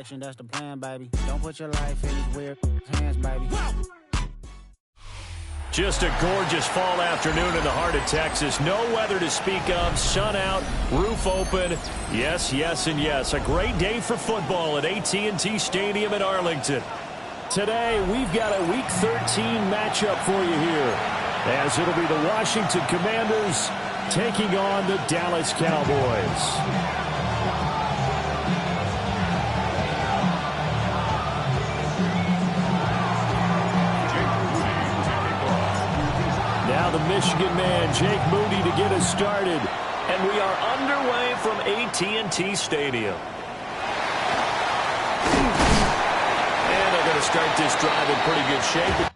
protection, that's the plan, baby. Don't put your life in these weird hands, baby. Just a gorgeous fall afternoon in the heart of Texas. No weather to speak of. Sun out, roof open. Yes, yes, and yes. A great day for football at AT&T Stadium in Arlington. Today, we've got a Week 13 matchup for you here, as it'll be the Washington Commanders taking on the Dallas Cowboys. Now the Michigan man, Jake Moody, to get us started. And we are underway from AT&T Stadium. And they're going to start this drive in pretty good shape.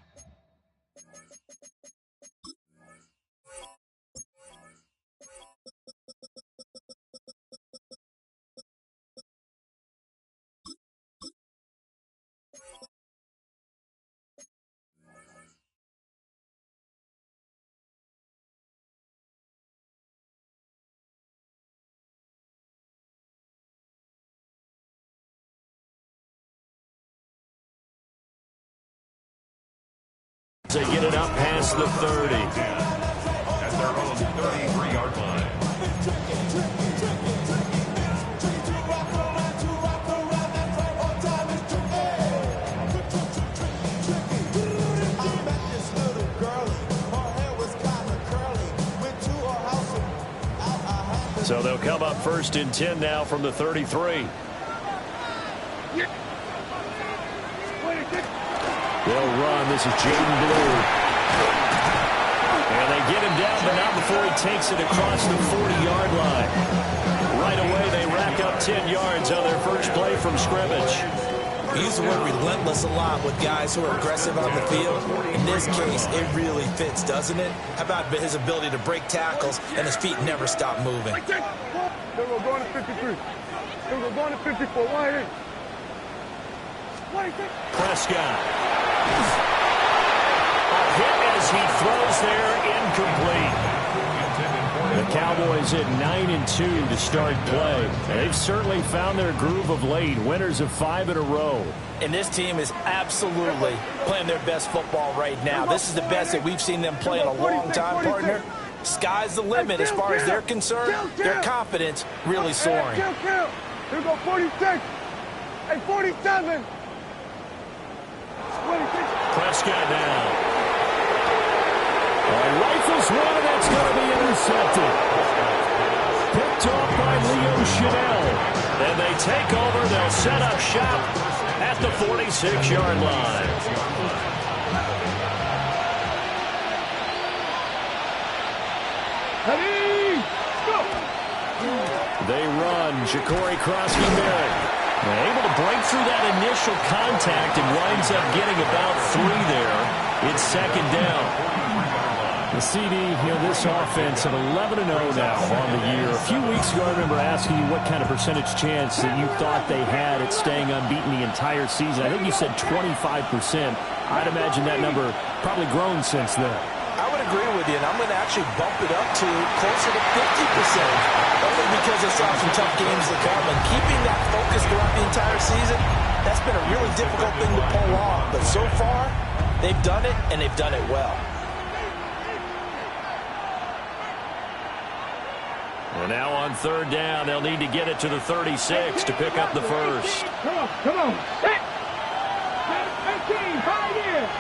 They get it up past the 30. At their own 33-yard line. So they'll come up first and 10 now from the 33. They'll run. This is Jaden Blue. And they get him down, but not before he takes it across the 40-yard line. Right away, they rack up 10 yards on their first play from scrimmage. We use the word relentless a lot with guys who are aggressive on the field. In this case, it really fits, doesn't it? How about his ability to break tackles and his feet never stop moving? Then we're going to 53. Then we're going to 54. Why? Prescott. A hit as he throws there, incomplete. The Cowboys at 9-2 to start play. They've certainly found their groove of late. Winners of 5 in a row. And this team is absolutely playing their best football right now. This is the best that we've seen them play in a long time, partner. Sky's the limit as far as they're concerned. Their confidence really soaring. Here we go, 46 and 47. Prescott now. Rifles one, and that's going to be intercepted. Picked off by Leo Chanel. And they take over. They'll set up shop at the 46-yard line. Ready, go! They run. Ja'Cory Krosky-Merritt. Able to break through that initial contact and winds up getting about 3 there. It's second down. The CD, this offense at 11-0 now on the year. A few weeks ago, I remember asking you what kind of percentage chance that you thought they had at staying unbeaten the entire season. I think you said 25%. I'd imagine that number probably grown since then. I would agree with you, and I'm going to actually bump it up to closer to 50%. Only because I saw some tough games to come, and keeping that focus throughout the entire season, that's been a really difficult thing to pull off. But so far, they've done it, and they've done it well. And now on third down, they'll need to get it to the 36 to pick up the first. Come on, come on. 18, 5 years.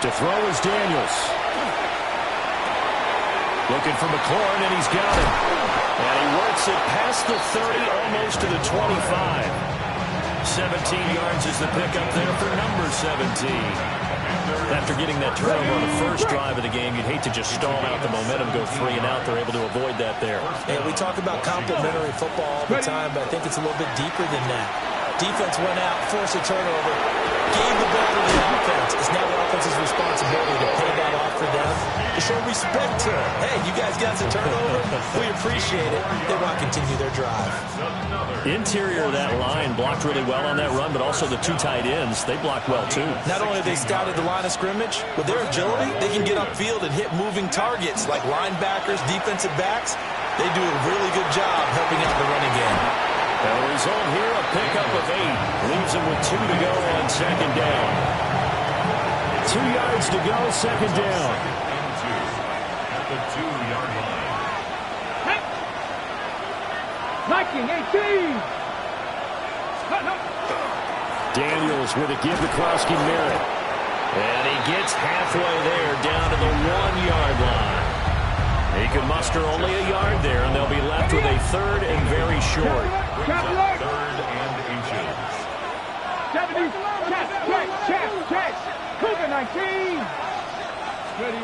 To throw is Daniels. Looking for McLaurin, and he's got it. And he works it past the 30, almost to the 25. 17 yards is the pickup there for number 17. After getting that turnover on the first drive of the game, you'd hate to just stall out the momentum, go 3 and out. They're able to avoid that there. Yeah, we talk about complementary football all the time, but I think it's a little bit deeper than that. Defense went out, forced a turnover, gave the ball to the offense. It's now the offense's responsibility to pay that off for them, to show respect to it. Hey, you guys got the turnover. We appreciate it. They want to continue their drive. Interior of that line blocked really well on that run, but also the 2 tight ends, they blocked well too. Not only have they scouted the line of scrimmage, with their agility, they can get upfield and hit moving targets like linebackers, defensive backs. They do a really good job helping out the running game. The result here, a pickup of 8. Leaves them with 2 to go on second down. 2 yards to go, second down. At the 2-yard line. 19-18. Daniels with a give to Krosky-Merritt. And he gets halfway there, down to the 1-yard line. He can muster only a yard there, and they'll be left with a third and very short. Brings up 3rd and inches. 70. Check. Cougar 19. Ready,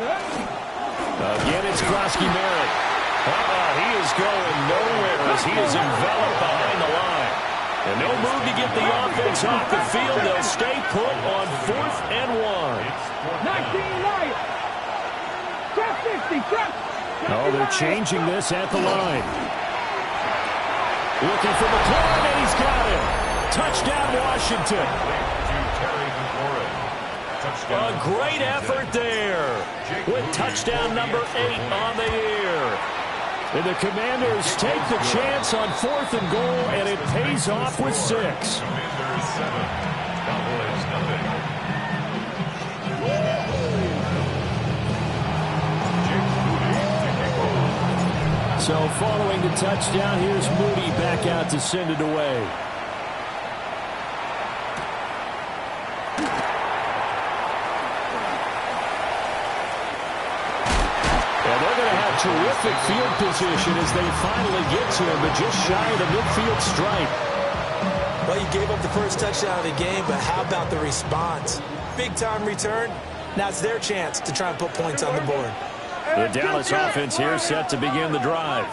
Again, it's Krosky-Merritt. He is going nowhere as he is enveloped behind the line. And no move to get the offense off the field. They'll stay put on 4th and 1. 19 right. Trap 50. Oh, they're changing this at the line. Looking for McLaurin, and he's got it. Touchdown, Washington. A great effort there with touchdown number 8 on the year. And the Commanders take the chance on 4th and goal, and it pays off with 6. Commanders 7, Cowboys nothing. So following the touchdown, here's Moody back out to send it away. And they're going to have terrific field position as they finally get to him, but just shy of the midfield stripe. Well, you gave up the first touchdown of the game, but how about the response? Big-time return. Now it's their chance to try and put points on the board. The Dallas offense here set to begin the drive.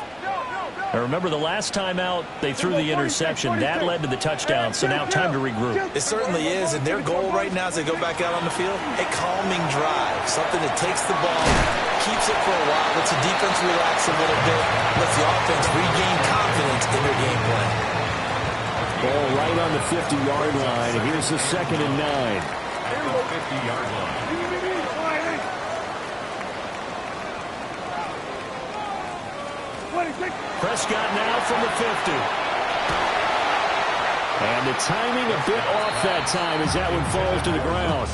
Now remember, the last time out, they threw the interception. That led to the touchdown, so now time to regroup. It certainly is, and their goal right now as they go back out on the field, a calming drive, something that takes the ball, keeps it for a while, lets the defense relax a little bit, lets the offense regain confidence in their game plan. Ball right on the 50-yard line. Here's the 2nd and 9. At the 50-yard line. Prescott now from the 50. And the timing a bit off that time as that one falls to the ground.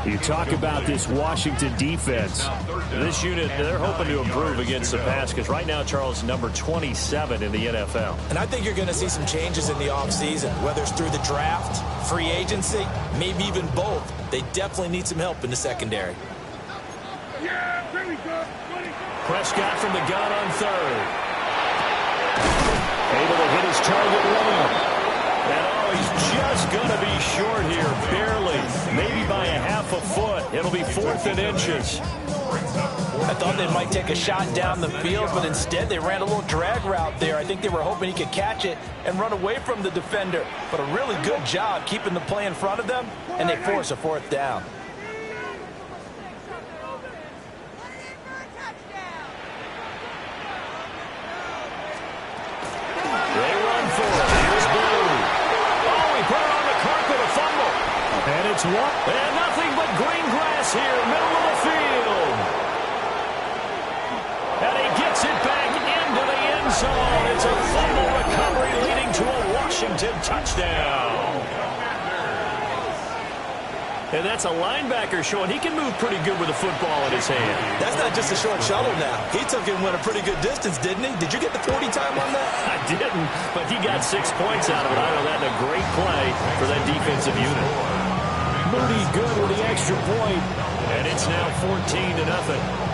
You talk about this Washington defense. This unit, they're hoping to improve against the pass because right now, Charles, number 27 in the NFL. And I think you're going to see some changes in the offseason, whether it's through the draft, free agency, maybe even both. They definitely need some help in the secondary. Prescott from the gun on 3rd. Able to hit his target long. And he's just going to be short here, barely. Maybe by a half a foot. It'll be 4th and inches. I thought they might take a shot down the field, but instead they ran a little drag route there. I think they were hoping he could catch it and run away from the defender. But a really good job keeping the play in front of them, and they force a 4th down. They run for it. Here's Blue. Oh, he put it on the carpet, a fumble. And it's what? And nothing but green grass here, middle of the field. And he gets it back into the end zone. It's a fumble recovery leading to a Washington touchdown. And that's a linebacker showing he can move pretty good with a football in his hand. That's not just a short shuttle now. He took it and went a pretty good distance, didn't he? Did you get the 40 time on that? I didn't, but he got 6 points out of it. I know that in a great play for that defensive unit. Moody good with the extra point, and it's now 14-0.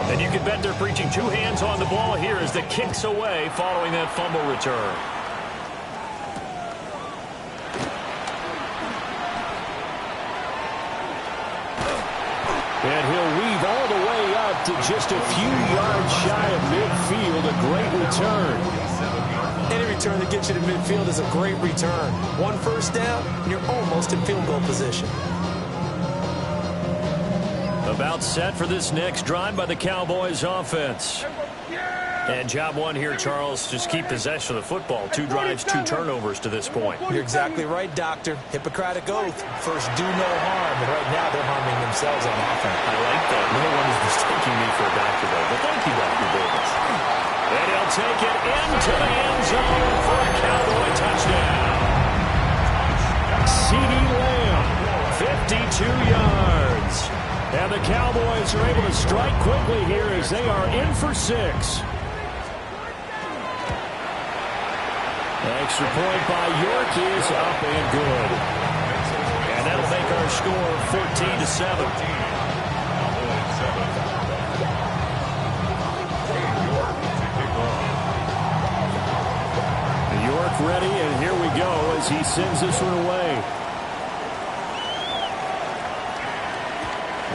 And you can bet they're preaching 2 hands on the ball here as the kick's away following that fumble return. And he'll weave all the way up to just a few yards shy of midfield. A great return. Any return that gets you to midfield is a great return. 1 first down, and you're almost in field goal position. About set for this next drive by the Cowboys offense. And job one here, Charles, just keep possession of the football. 2 drives, 2 turnovers to this point. You're exactly right, Doctor. Hippocratic oath. First, do no harm. And right now, they're harming themselves on offense. I like that. No one is mistaking me for a doctor, though. But thank you, Dr. Davis. And he'll take it into the end zone for a Cowboy touchdown. CeeDee Lamb, 52 yards. And the Cowboys are able to strike quickly here as they are in for 6. Extra point by York is up and good. And that'll make our score 14-7. York ready, and here we go as he sends this one away.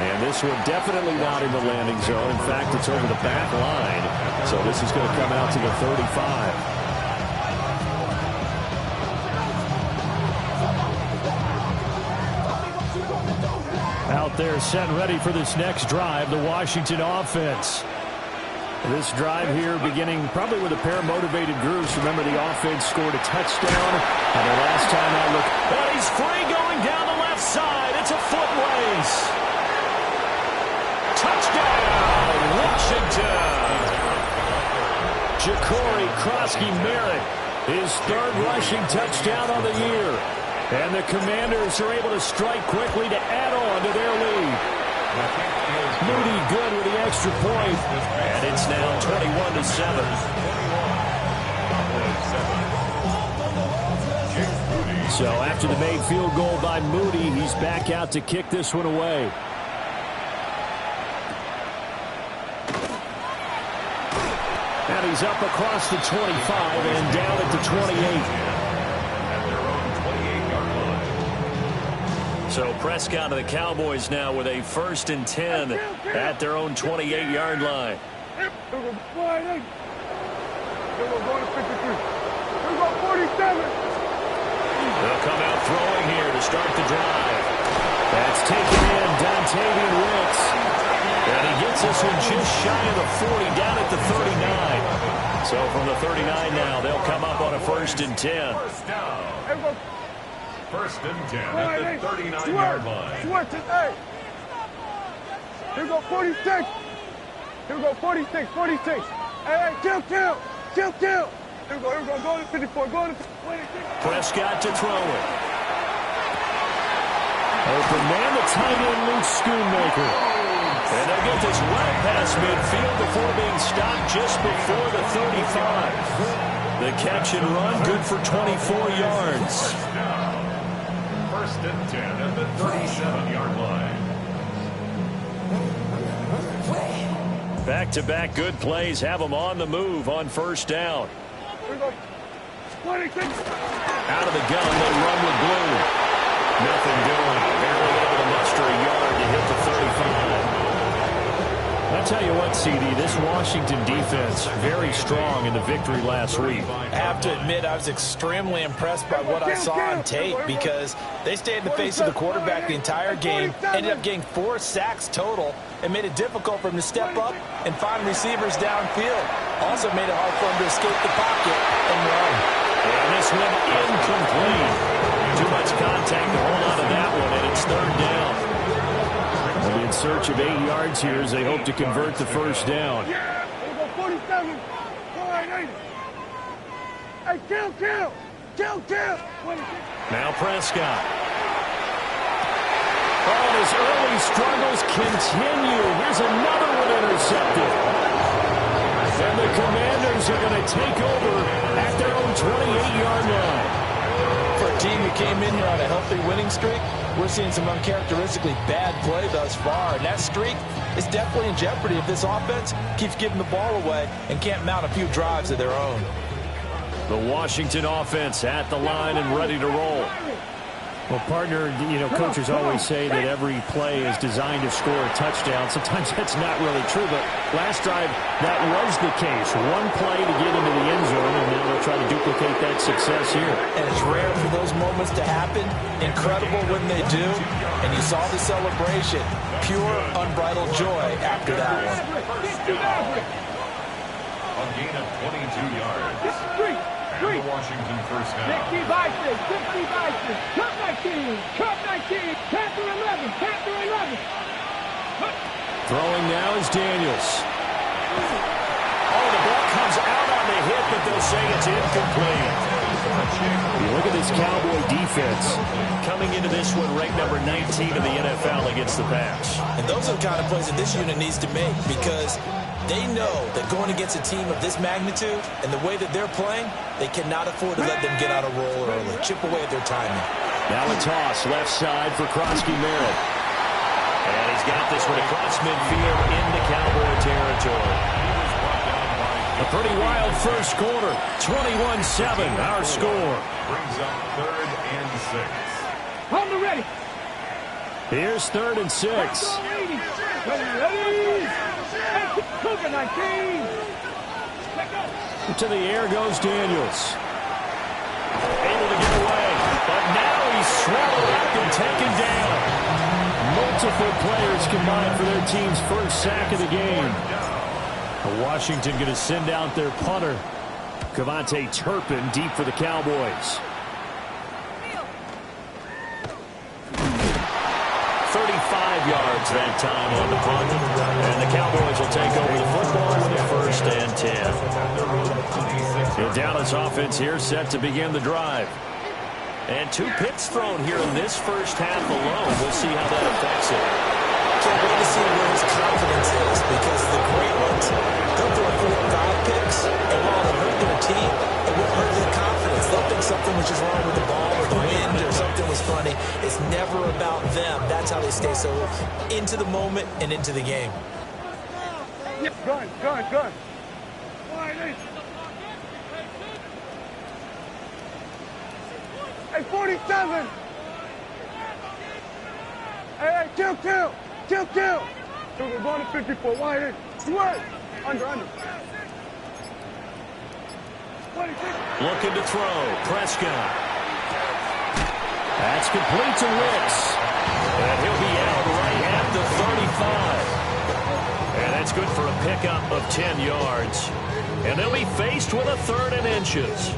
And this one definitely not in the landing zone. In fact, it's over the back line. So this is going to come out to the 35. Out there set and ready for this next drive, the Washington offense. This drive here beginning probably with a pair of motivated groups. Remember, the offense scored a touchdown. And the last time I looked, and he's free going down the left side. It's a foot race. Touchdown, Washington. Ja'Cory Krosky-Merritt, his 3rd rushing touchdown on the year. And the Commanders are able to strike quickly to add on to their lead. Moody good with the extra point. And it's now 21-7. So after the made field goal by Moody, he's back out to kick this one away. And he's up across the 25 and down at the 28. So Prescott of the Cowboys now with a 1st and 10 at their own 28-yard line. They're going to 53. They're going 47. They'll come out throwing here to start the drive. That's taken in, Dontavian Wicks. And he gets this one just shy of the 40, down at the 39. So from the 39 now, they'll come up on a 1st and 10. First down. 1st and 10 at the 39-yard line. Switch it, hey. Here we go, 46. Here we go, 46, 46. Hey, kill. Here we go, go to 54, go to 26. Prescott to throw it. Open man, the tight end, Luke Schoonmaker. And they'll get this well past midfield before being stopped just before the 35. The catch and run, good for 24 yards. 1st and 10 at the 37-yard line. Back-to-back good plays have them on the move on 1st down. Here we go, 26. Out of the gun, they run with Blue. Nothing doing. Barely able to muster a yard to hit the 35. I'll tell you what, CD, this Washington defense, very strong in the victory last week. I have to admit, I was extremely impressed by what I saw on tape because they stayed in the face of the quarterback the entire game, ended up getting 4 sacks total, and made it difficult for him to step up and find receivers downfield. Also made it hard for him to escape the pocket and run. And this one incomplete. Too much contact to hold on to that one, and it's 3rd down. They'll be in search of 8 yards here as they hope to convert the 1st down. Yeah, here we go, 47. Go ahead, 80. Hey, kill. Now Prescott. Oh, and his early struggles continue. Here's another one intercepted. And the Commanders are going to take over at their own 28-yard line. For a team who came in here on a healthy winning streak, we're seeing some uncharacteristically bad play thus far. And that streak is definitely in jeopardy if this offense keeps giving the ball away and can't mount a few drives of their own. The Washington offense at the line and ready to roll. Well, partner, coaches always say that every play is designed to score a touchdown. Sometimes that's not really true, but last drive, that was the case. One play to get into the end zone, and now they'll try to duplicate that success here. And it's rare for those moments to happen. Incredible when they do. And you saw the celebration. Pure, unbridled joy after that one. A gain of 22 yards. And the Washington first down. 60 Vikings, 60 Vikings. Cut 19, cut 19. Panther 11, Panther 11. Throwing now is Daniels. Oh, the ball comes out on the hit, but they'll say it's incomplete. You look at this Cowboy defense coming into this one ranked number 19 in the NFL against the pass. And those are the kind of plays that this unit needs to make, because they know that going against a team of this magnitude and the way that they're playing, they cannot afford to let them get out of roll early. Chip away at their timing. Now a toss left side for Krosky Merritt. And he's got this one across midfield into Cowboy territory. A pretty wild first quarter. 21-7, our score. Brings up 3rd and 6. On the ready. Here's 3rd and 6. Ready. Cougar 19. To the air goes Daniels. Able to get away. But now he's swallowed up and taken down. Multiple players combined for their team's first sack of the game. Washington going to send out their punter, Cavante Turpin, deep for the Cowboys. 35 yards that time on the punt. And the Cowboys will take over the football with a 1st and 10. The Dallas offense here set to begin the drive. And 2 picks thrown here in this first half alone. We'll see how that affects it. Can't wait to see where his confidence is, because the great ones, they'll throw 4 or 5 picks, and while it'll hurt their team, it won't hurt their confidence. They'll think something was just wrong with the ball or the wind or something was funny. It's never about them. That's how they stay so into the moment and into the game. Gun. Hey, 47. Hey, kill. We're going to 54. Wide in. Right. Under. 26. Looking to throw. Prescott. That's complete to Wicks. And he'll be out right at the 35. And that's good for a pickup of 10 yards. And they'll be faced with a 3rd and inches.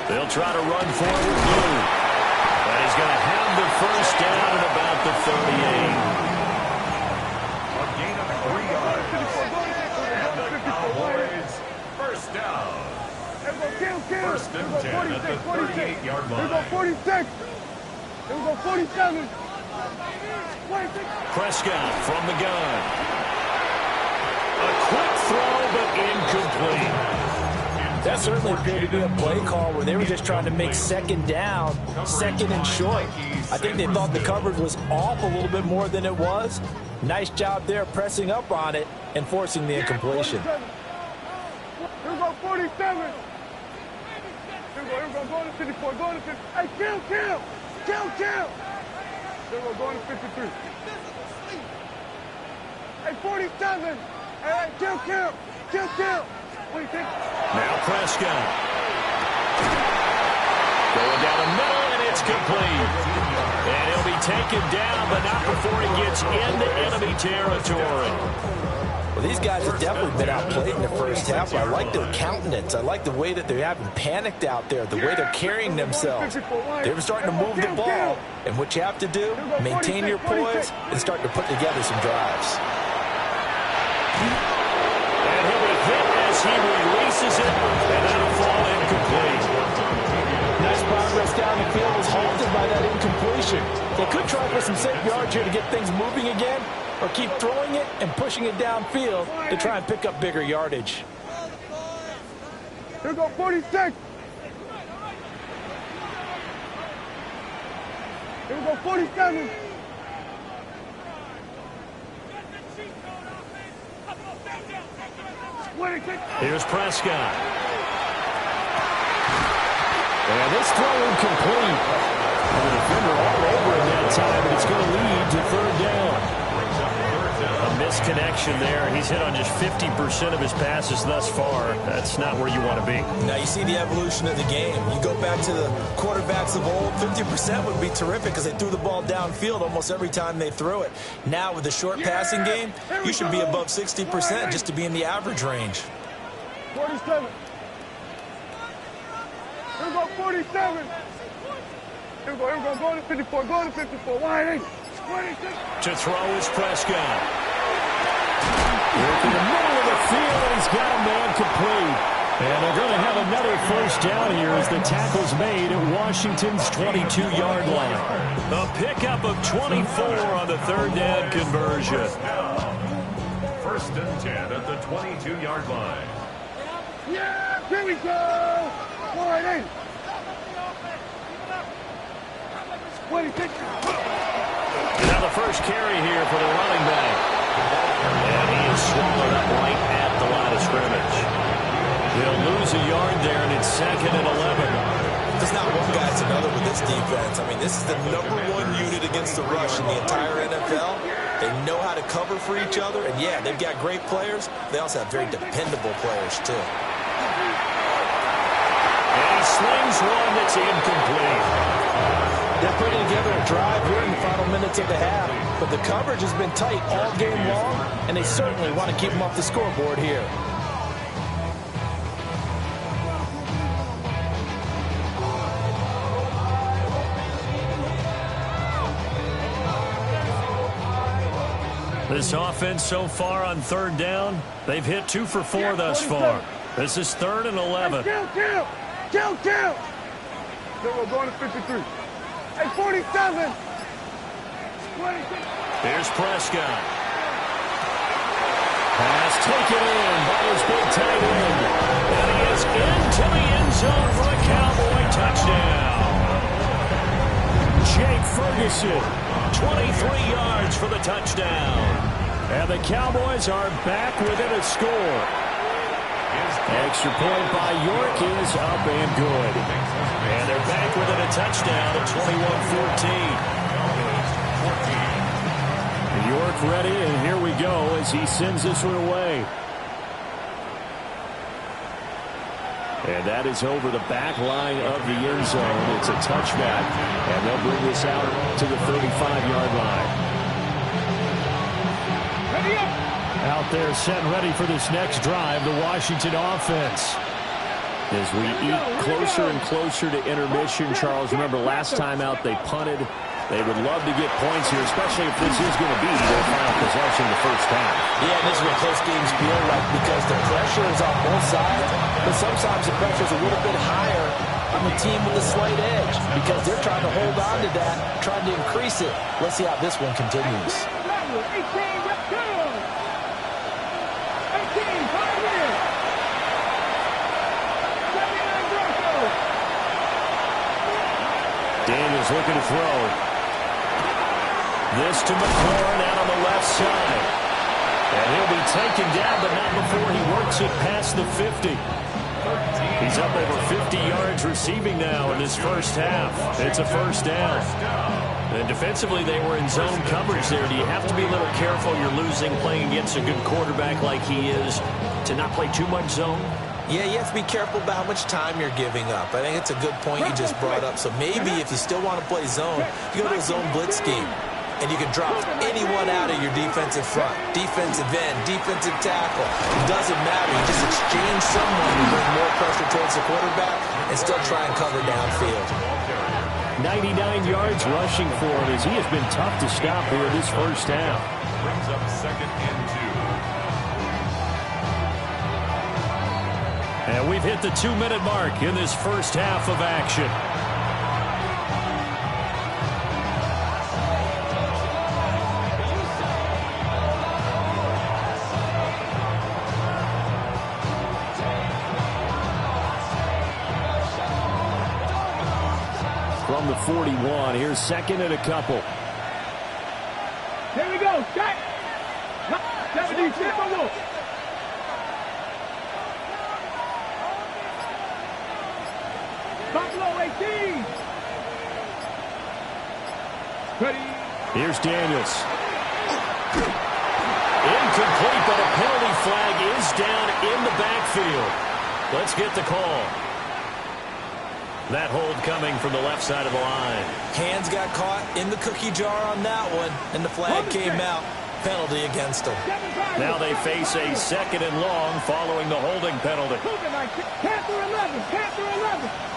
They'll try to run forward blue. And he's going to have the first down at about the 38. A gain of 3 yards. And the Cowboys first down. Kill. 1st and 10 at the 38-yard line. Here we go 46. Here we go 47. 26. Prescott from the gun. A quick throw, but incomplete. That certainly appeared to be a play call where they were just trying to make 2nd down, 2nd and short. I think they thought the coverage was off a little bit more than it was. Nice job there pressing up on it and forcing the incompletion. Here we go 47. Here we go. Going to 54. Going to 50. Hey, kill. Here we go. Going to 53. Hey, 47. Hey, kill. Now Prescott. Going down the middle, and it's complete. And he'll be taken down, but not before he gets into enemy territory. Well, these guys have definitely been outplayed in the first half. I like their countenance. I like the way that they haven't panicked out there, the way they're carrying themselves. They're starting to move the ball. And what you have to do, maintain your poise and start to put together some drives. And he'll be hit as he releases it, and that'll fall incomplete. Nice progress down the field was halted by that incompletion. They could try for some safe yards here to get things moving again, or keep throwing it and pushing it downfield to try and pick up bigger yardage. Here we go 46. Here we go 47. Here's Prescott. And this throw incomplete. And the defender all over him that time, and it's going to lead to 3rd down. A missed connection there. He's hit on just 50% of his passes thus far. That's not where you want to be. Now you see the evolution of the game. You go back to the quarterbacks of old, 50% would be terrific because they threw the ball downfield almost every time they threw it. Now with the short passing game, you should be above 60% just to be in the average range. 47. Here we go, 47. Here we go, go to 54, go to 54. Wide 8. 26. To throw is Prescott. In the middle of the field, and he's got a man complete. And they're going to have another first down here as the tackle's made at Washington's 22-yard line. A pickup of 24 on the third down conversion. First and 10 at the 22-yard line. Yeah, here we go. Wide 8. 26. Now the first carry here for the running back. And he is swallowed up right at the line of scrimmage. He'll lose a yard there, and it's second and 11. There's not one guy, it's another with this defense. I mean, this is the #1 unit against the rush in the entire NFL. They know how to cover for each other, and yeah, they've got great players. They also have very dependable players, too. And he slings one that's incomplete. They're putting together a drive here in the final minutes of the half, but the coverage has been tight all game long, and they certainly want to keep them off the scoreboard here. This offense so far on third down, they've hit 2 for 4 thus far. This is third and 11. Count. Then we're going to 53. Hey, 47. 26. Here's Prescott. Pass taken in by his big tight end. And he is into the end zone for a Cowboy touchdown. Jake Ferguson, 23 yards for the touchdown. And the Cowboys are back within a score. Extra point by York is up and good. And they're back within a touchdown at 21-14. York ready, and here we go as he sends this one away. And that is over the back line of the end zone. It's a touchback, and they'll bring this out to the 35-yard line. Ready up. Out there set and ready for this next drive, the Washington offense. As we eat closer and closer to intermission, Charles, remember last time out they punted. They would love to get points here, especially if this is going to be their final possession in the first half. Yeah, and this is what close games feel like because the pressure is on both sides, but sometimes the pressure is a little bit higher on the team with a slight edge because they're trying to hold on to that, trying to increase it. Let's see how this one continues. 18, let's go. 18, come here. 79 Broncos. Daniels looking to throw. This to McLaurin out on the left side. And he'll be taken down, but not before he works it past the 50. He's up over 50 yards receiving now in this first half. It's a first down. And defensively, they were in zone coverage there. Do you have to be a little careful? You're losing, playing against a good quarterback like he is, to not play too much zone? Yeah, you have to be careful about how much time you're giving up. I think it's a good point you just brought up. So maybe if you still want to play zone, you go to a zone blitz scheme. And you can drop anyone out of your defensive front. Defensive end, defensive tackle. It doesn't matter. You just exchange someone to bring more pressure towards the quarterback and still try and cover downfield. 99 yards rushing for him as he has been tough to stop here this first half. Brings up second and 2. And we've hit the 2-minute mark in this first half of action. From the 41, here's second and a couple. Here we go, shot. 70, Timberwolf. Buffalo 18. Ready. Here's Daniels. in the backfield. Let's get the call. That hold coming from the left side of the line. Hands got caught in the cookie jar on that one, and the flag came out. Penalty against them. Now they face a 2nd and long following the holding penalty. Panther 11, Panther 11.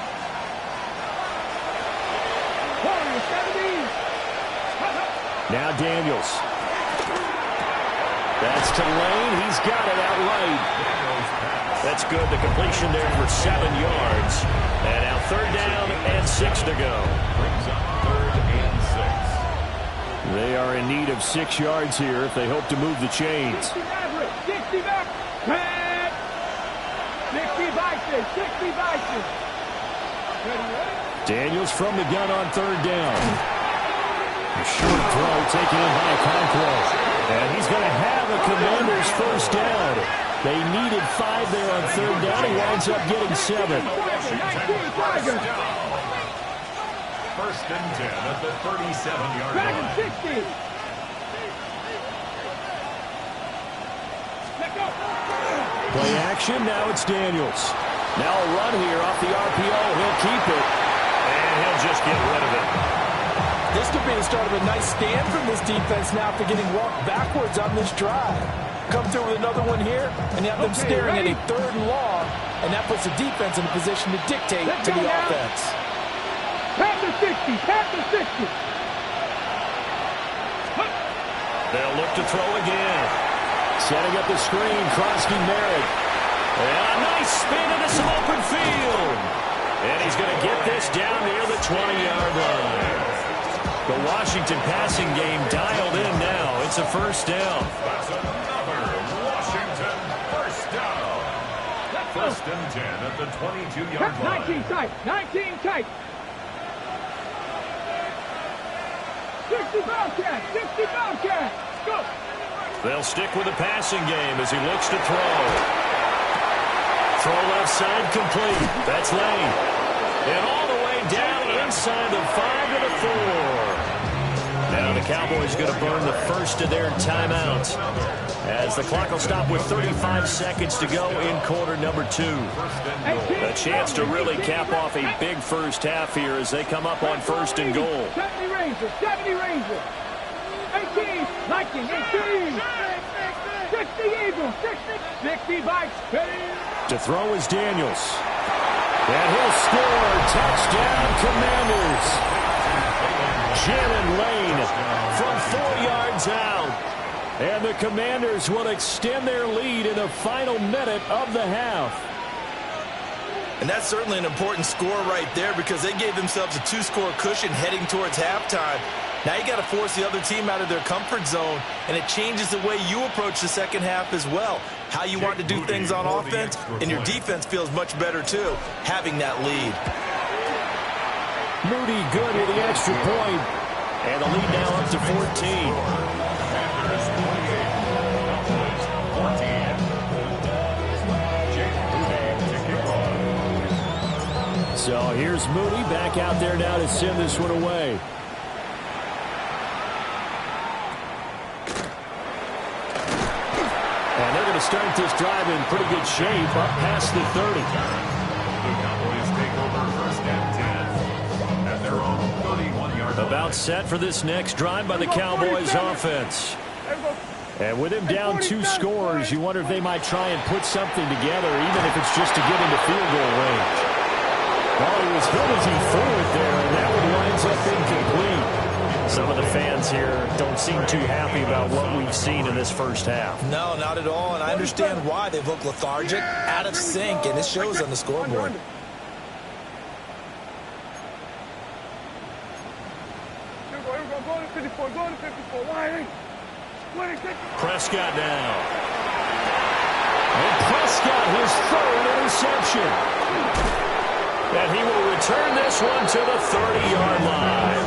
Now Daniels. That's to Lane. He's got it out right. That's good. The completion there for 7 yards. And now 3rd down and 6 to go. Brings up 3rd and 6. They are in need of 6 yards here if they hope to move the chains. 60 back. 60 Vikings. 60 Vikings. Daniels from the gun on 3rd down. A short throw taken in by Conquo. And he's going to have a Commanders 1st down. They needed 5 there on 3rd down. He winds up getting 7. 1st and 10 at the 37-yard line. 60. Play action. Now it's Daniels. Now a run here off the RPO. He'll keep it. And he'll just get rid of it. This could be the start of a nice stand from this defense now after getting walked backwards on this drive. Come through with another one here, and you have them staring at a 3rd and long, and that puts the defense in a position to dictate to the offense. Panther 60, Panther 60. They'll look to throw again. Setting up the screen, Krosky Merritt. And a nice spin into some open field. And he's going to get this down near the 20-yard line. The Washington passing game dialed in now. It's a 1st down. That's another Washington 1st down. 1st and 10 at the 22-yard line. 19 tight, 19 tight. 60 Bobcats, 60 Bobcats. Go. They'll stick with the passing game as he looks to throw. Throw left side complete. That's Lane. And all the way down inside the 5 to the 4. Now the Cowboys going to burn the first of their timeouts as the clock will stop with 35 seconds to go in quarter number 2. A chance to really cap off a big first half here as they come up on 1st and goal. 70 Rangers, 70 Rangers. 18, 19, 18. 60 Eagles, 60 Vikes. To throw is Daniels. And he'll score. Touchdown, Commanders. Jalen Lane from 4 yards out. And the Commanders will extend their lead in the final minute of the half. And that's certainly an important score right there because they gave themselves a 2-score cushion heading towards halftime. Now you got to force the other team out of their comfort zone, and it changes the way you approach the second half as well. How you want to do things on offense, and your defense feels much better too, having that lead. Moody good with the extra point, and the lead now up to 14. So here's Moody back out there now to send this one away. And they're going to start this drive in pretty good shape up past the 30. The Cowboys take over 1st and 10 at their own 31-yard line. About set for this next drive by the Cowboys offense. And with him down 2 scores, you wonder if they might try and put something together, even if it's just to get into field goal range. Well, he was good as he threw it there, and that one winds up incomplete. Some of the fans here don't seem too happy about what we've seen in this first half. No, not at all, and I understand why. They've looked lethargic, out of sync, and it shows on the scoreboard. Here we go, go to 54, go to 54. Why? Prescott now. And Prescott, his 3rd interception. And he will return this one to the 30-yard line.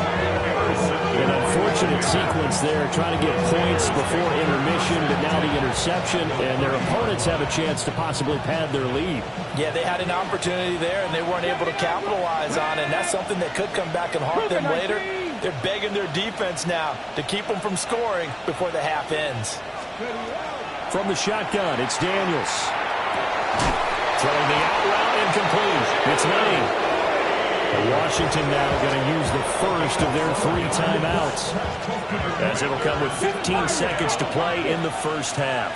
An unfortunate sequence there, trying to get points before intermission, but now the interception, and their opponents have a chance to possibly pad their lead. Yeah, they had an opportunity there, and they weren't able to capitalize on it, and that's something that could come back and haunt them later. They're begging their defense now to keep them from scoring before the half ends. From the shotgun, it's Daniels. Throwing the out route incomplete. It's Lane. Washington now going to use the first of their 3 timeouts, as it'll come with 15 seconds to play in the first half.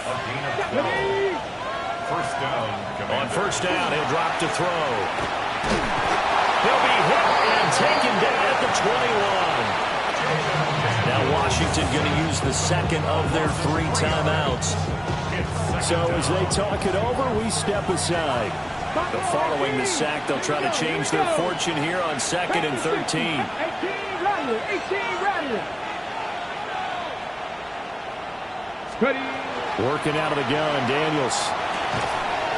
First down. On first down, he'll drop to throw. He'll be hit and taken down at the 21. Now Washington going to use the second of their 3 timeouts. So as they talk it over, we step aside. But following the sack, they'll try to change their fortune here on 2nd and 13. 18 Rattler. Ready. Working out of the gun, Daniels.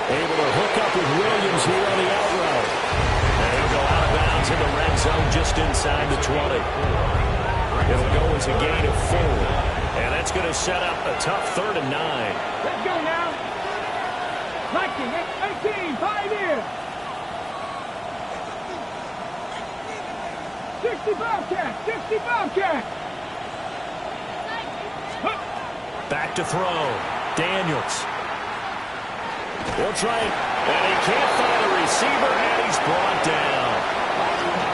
Able to hook up with Williams here on the out route. And he'll go out of bounds in the red zone just inside the 20. It'll go as a gain of 4. And that's going to set up a tough 3rd and 9. Let's go now. 19, 18, 5 here. 60 Bobcat. Back to throw. Daniels. He'll try it. And he can't find a receiver, and he's brought down.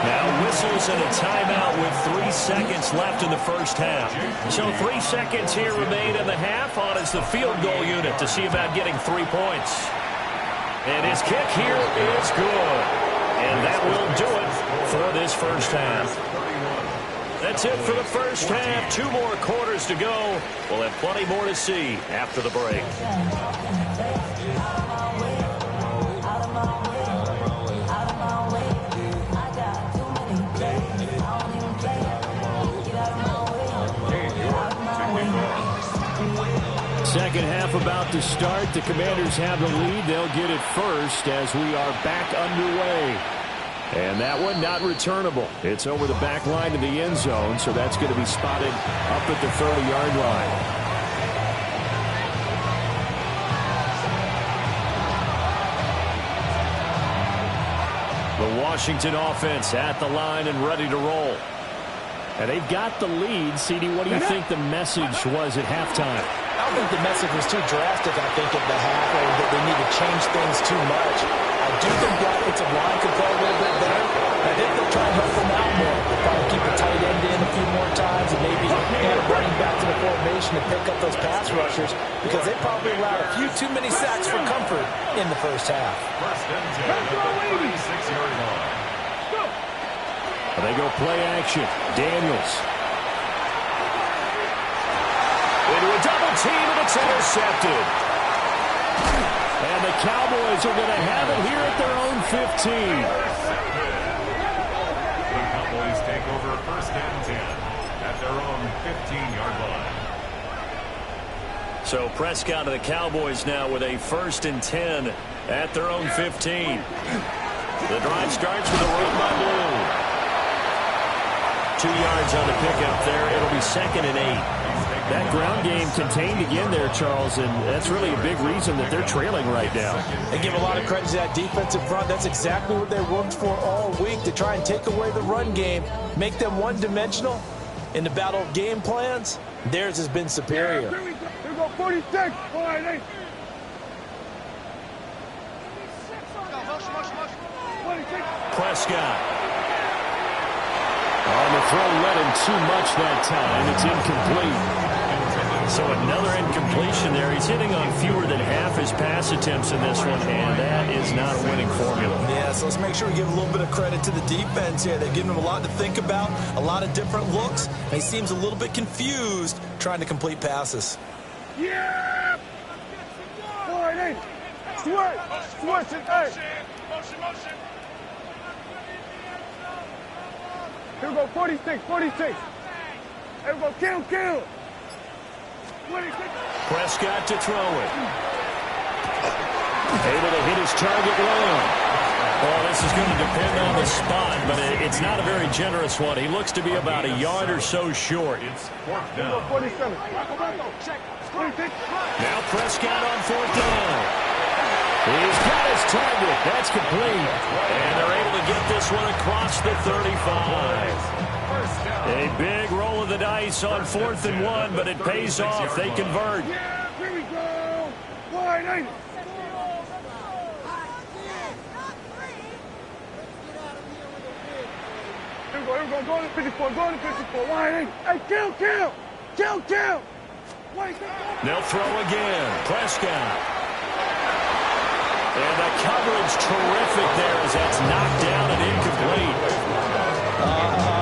Now whistles and a timeout with 3 seconds left in the first half. So 3 seconds here remain in the half on as the field goal unit to see about getting 3 points. And his kick here is good. And that will do it for this first half. That's it for the first half. 2 more quarters to go. We'll have plenty more to see after the break. Second half about to start. The Commanders have the lead. They'll get it first as we are back underway. And that one not returnable. It's over the back line to the end zone, so that's going to be spotted up at the 30-yard line. The Washington offense at the line and ready to roll. And they've got the lead. CD, what do you think the message was at halftime? I don't think the message was too drastic, I think, at the half, or that they need to change things too much. I do think the offensive line could play a little bit better. I think they'll try and help them out more. They'll probably keep the tight end in a few more times and maybe add a running back to the formation to pick up those pass rushers, because they probably allowed a few too many sacks for comfort in the first half. First and 10 at the 36-yard line. They go play action. Daniels. Into a double team, and it's intercepted. And the Cowboys are going to have it here at their own 15. The Cowboys take over first and 10 at their own 15-yard line. So Prescott of the Cowboys now with a first and 10 at their own 15. The drive starts with a run by Blue. 2 yards on the pickup there. It'll be 2nd and 8. That ground game contained again there, Charles, and that's really a big reason that they're trailing right now. They give a lot of credit to that defensive front. That's exactly what they worked for all week, to try and take away the run game, make them one-dimensional. In the battle of game plans, theirs has been superior. Here we go, 46. Prescott. On the throw, led him too much that time. It's incomplete. So another incompletion there. He's hitting on fewer than half his pass attempts in this one, and that is not a winning formula. Yeah, so let's make sure we give a little bit of credit to the defense here. They're giving him a lot to think about, a lot of different looks, and he seems a little bit confused trying to complete passes. Yeah! Switch it, hey! Motion. Here we go, 46. Here we go, kill. 26. Prescott to throw it. Able to hit his target long. Well, this is going to depend on the spot, but it's not a very generous one. He looks to be about a yard or so short. It's 4th down. 47. Now Prescott on 4th down. He's got his target. That's complete. And they're able to get this one across the 35. A big roll of the dice on 4th and 1, but it pays off. They convert. Yeah, here we go. Wide 80. go. Go to 54. Go to 54. Wide. Hey, kill. Wait. They'll throw again. Prescott. And the coverage terrific there as that's knocked down and incomplete.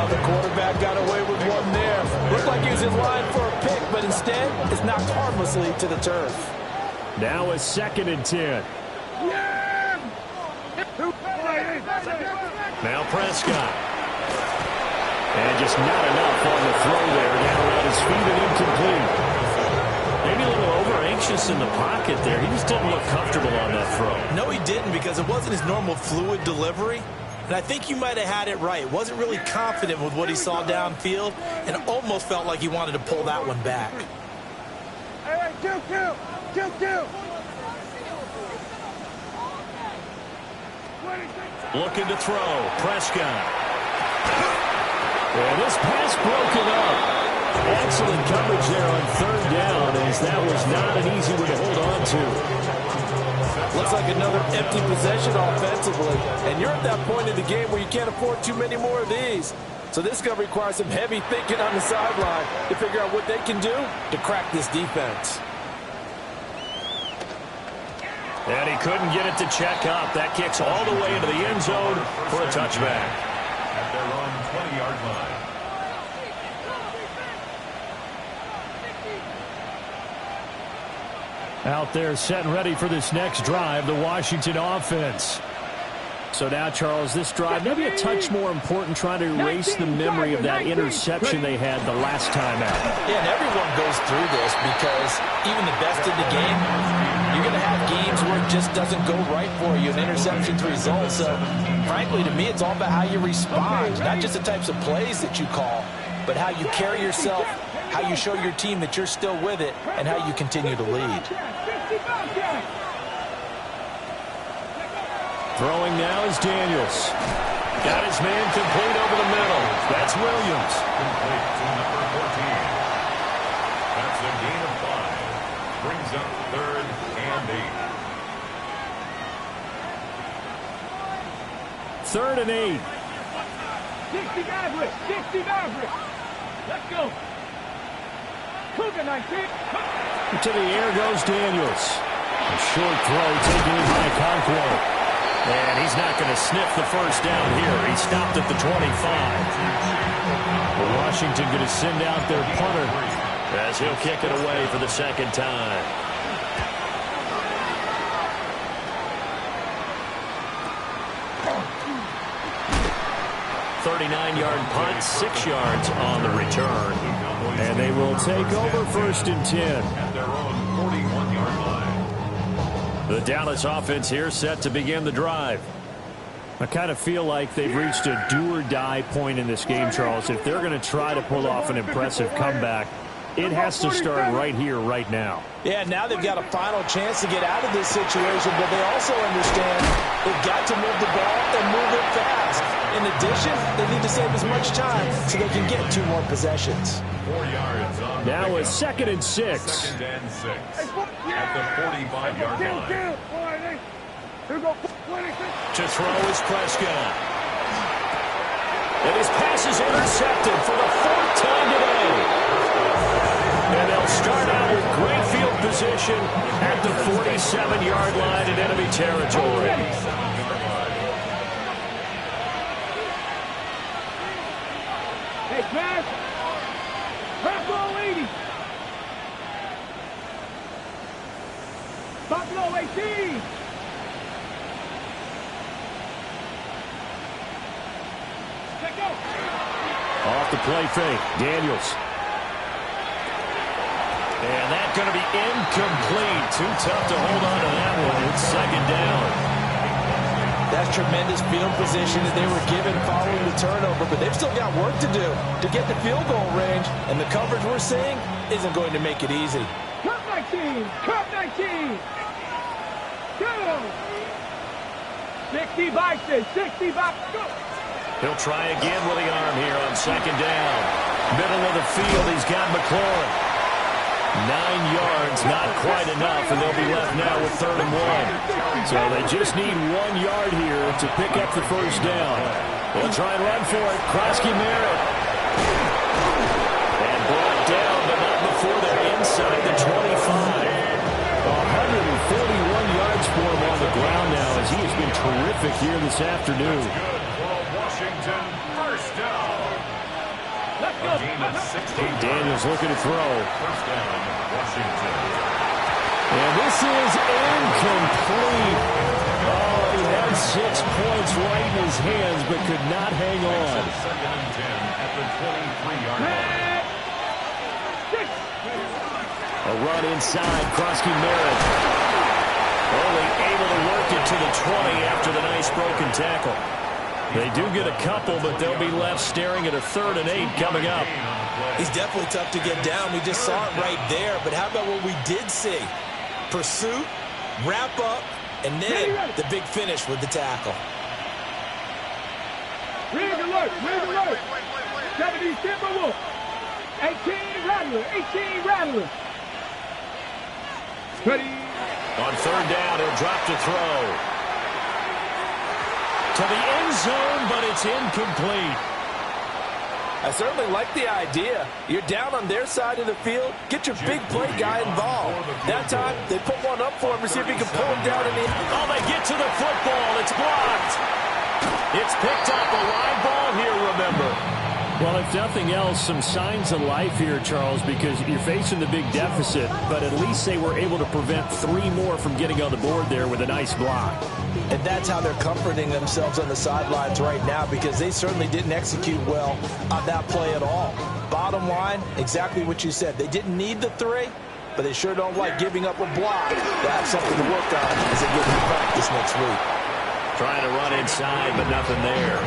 The quarterback got away with one there. Looked like he was in line for a pick, but instead it's knocked harmlessly to the turf. Now a 2nd and 10. Now Prescott. And just not enough on the throw there. Down around his feet and incomplete. Maybe a little over-anxious in the pocket there. He just didn't look comfortable on that throw. No, he didn't, because it wasn't his normal fluid delivery. And I think you might have had it right. Wasn't really confident with what he saw downfield and almost felt like he wanted to pull that one back. Hey, kill. Looking to throw. Prescott. And this pass broken up. Excellent coverage there on 3rd down, as that was not an easy one to hold on to. Looks like another empty possession offensively. And you're at that point in the game where you can't afford too many more of these. So this is going to require some heavy thinking on the sideline to figure out what they can do to crack this defense. And he couldn't get it to check up. That kicks all the way into the end zone for a touchback. At their own 20-yard line. Out there set and ready for this next drive, the Washington offense. So now, Charles, this drive maybe a touch more important, trying to erase the memory of that interception they had the last time out. Yeah, and everyone goes through this because even the best in the game, you're going to have games where it just doesn't go right for you, and interceptions result. So, frankly, to me, it's all about how you respond, not just the types of plays that you call, but how you carry yourself, how you show your team that you're still with it, and how you continue to lead. Throwing now is Daniels. Got his man complete over the middle. That's Williams. Complete to number 14. That's a gain of 5. Brings up 3rd and 8. 3rd and 8. 60 Maverick. Let's go. Cougar 19. To the air goes Daniels. A short throw taken in by Conquo. And he's not going to sniff the first down here. He stopped at the 25. Washington going to send out their punter as he'll kick it away for the 2nd time. .39-yard punt, 6 yards on the return. And they will take over 1st and 10. At their own 41-yard line. The Dallas offense here set to begin the drive. I kind of feel like they've reached a do-or-die point in this game, Charles. If they're going to try to pull off an impressive comeback, it has to start right here, right now. Yeah, now they've got a final chance to get out of this situation, but they also understand they've got to move the ball and move it fast. In addition, they need to save as much time so they can get 2 more possessions. 4 yards on the now a pickup. 2nd and 6. 2nd and 6. At the 45-yard line. To throw is Prescott. And his pass is intercepted for the 4th time today. And they'll start out with great field position at the 47-yard line in enemy territory. Hey, pass. Pass all 80. Buffalo 18. Let go. Off the play fake, Daniels. And that's going to be incomplete. Too tough to hold on to that one. It's 2nd down. That's tremendous field position that they were given following the turnover, but they've still got work to do to get the field goal range, and the coverage we're seeing isn't going to make it easy. Cut 19. Cut 19. Go. 60 Bison. 60 Bison. Go. He'll try again with the arm here on 2nd down. Middle of the field, he's got McLaurin. 9 yards, not quite enough, and they'll be left now with 3rd and 1. So they just need 1 yard here to pick up the 1st down. They'll try and run for it. Krosky Merritt. And brought down, but not before they're inside the 25. 141 yards for him on the ground now as he has been terrific here this afternoon. That's good for a Washington first down. A gain of 16. Daniels looking to throw. First down, Washington. And this is incomplete. Oh, he had 6 points right in his hands but could not hang on. Second and 10 at the 23-yard line. A run inside, Krosky Merritt. Only able to work it to the 20 after the nice broken tackle. They do get a couple, but they'll be left staring at a 3rd and 8 coming up. He's definitely tough to get down. We just saw it right there. But how about what we did see? Pursuit, wrap up, and then the big finish with the tackle. Rig alert, rig alert. 70 Timberwolf. 18 Rattler, 18 Rattler. Ready. On 3rd down, he'll drop to throw. To the end zone, but it's incomplete. I certainly like the idea. You're down on their side of the field. Get your big play guy involved. That time, they put one up for him to see if he can pull him down in the... Oh, they get to the football. It's blocked. It's picked up. A live ball here, remember. Well, if nothing else, some signs of life here, Charles, because you're facing the big deficit, but at least they were able to prevent 3 more from getting on the board there with a nice block. And that's how they're comforting themselves on the sidelines right now, because they certainly didn't execute well on that play at all. Bottom line, exactly what you said. They didn't need the 3, but they sure don't like giving up a block. They have something to work on as they get into practice next week. Trying to run inside, but nothing there.